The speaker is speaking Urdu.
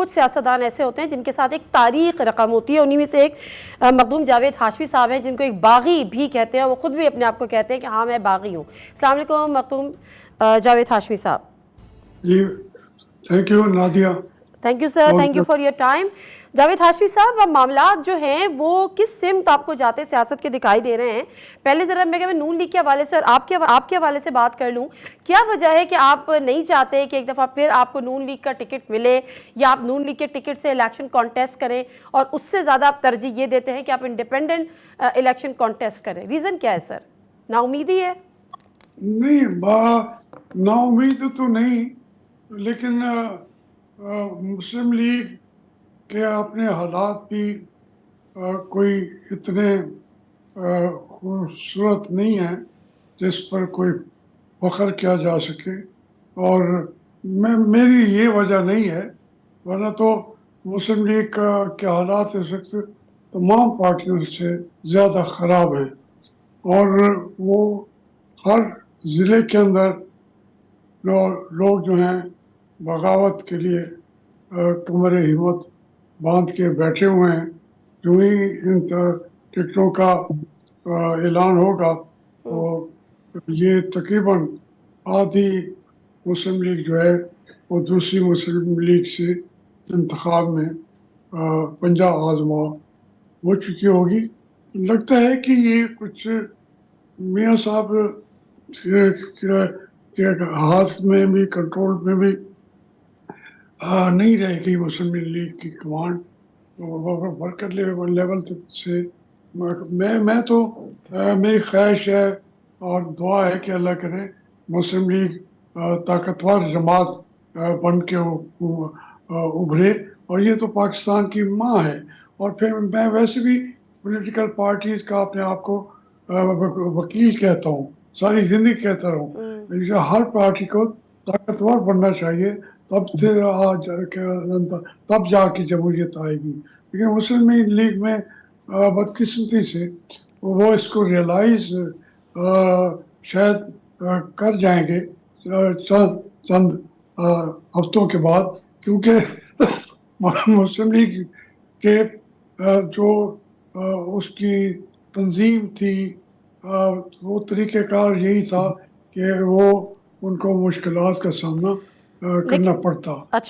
کچھ سیاستدان ایسے ہوتے ہیں جن کے ساتھ ایک تاریخ رقم ہوتی ہے. انہی میں سے ایک مخدوم جاوید ہاشمی صاحب ہیں جن کو ایک باغی بھی کہتے ہیں. وہ خود بھی اپنے آپ کو کہتے ہیں کہ ہاں میں باغی ہوں. السلام علیکم مخدوم جاوید ہاشمی صاحب. جی thank you Nadia. Thank you sir, thank you for your time. Javed Hashmi Sahab, معاملات جو ہیں وہ کس سمت آپ کو جاتے سیاست کے دکھائی دے رہے ہیں؟ پہلے ذرا میں نون لیگ کے حوالے سے اور آپ کے حوالے سے بات کر لوں. کیا وجہ ہے کہ آپ نہیں چاہتے کہ ایک دفعہ پھر آپ کو نون لیگ کا ٹکٹ ملے, یا آپ نون لیگ کے ٹکٹ سے الیکشن کانٹیسٹ کریں, اور اس سے زیادہ آپ ترجیح یہ دیتے ہیں کہ آپ انڈیپینڈنٹ الیکشن کانٹیسٹ کریں؟ ریزن کیا ہے سر؟ نا امیدی ہے؟ نہیں, نا امید تو نہیں, لیکن مسلم لیگ کے اپنے حالات بھی کوئی اتنے خوبصورت نہیں ہیں جس پر کوئی فخر کیا جا سکے. اور میری یہ وجہ نہیں ہے, ورنہ تو مسلم لیگ کے حالات اس وقت تمام پارٹیوں سے زیادہ خراب ہیں, اور وہ ہر ضلع کے اندر لوگ جو ہیں بغاوت کے لیے کمر ہمت باندھ کے بیٹھے ہوئے ہیں. جو ہی ان ٹکٹوں کا اعلان ہوگا تو یہ تقریباً آدھی مسلم لیگ جو ہے وہ دوسری مسلم لیگ سے انتخاب میں پنجہ آزما ہو چکی ہوگی. لگتا ہے کہ یہ کچھ میاں صاحب کے ہاتھ میں بھی, کنٹرول میں بھی نہیں رہے گی مسلم لیگ کی کمانڈ. ورکر لیول سے میں تو میری خواہش ہے اور دعا ہے کہ اللہ کرے مسلم لیگ طاقتور جماعت بن کے ابھرے. اور یہ تو پاکستان کی ماں ہے. اور پھر میں ویسے بھی پولیٹیکل پارٹیز کا اپنے آپ کو وکیل کہتا ہوں, ساری زندگی کہتا رہوں. ہر پارٹی کو طاقتور بننا چاہیے, تب جا کے جمہوریت آئے گی. لیکن مسلم لیگ میں بدقسمتی سے وہ اس کو ریئلائز شاید کر جائیں گے چند ہفتوں کے بعد, کیونکہ مسلم لیگ کے جو اس کی تنظیم تھی, وہ طریقہ کار یہی تھا کہ وہ ان کو مشکلات کا سامنا کرنا پڑتا.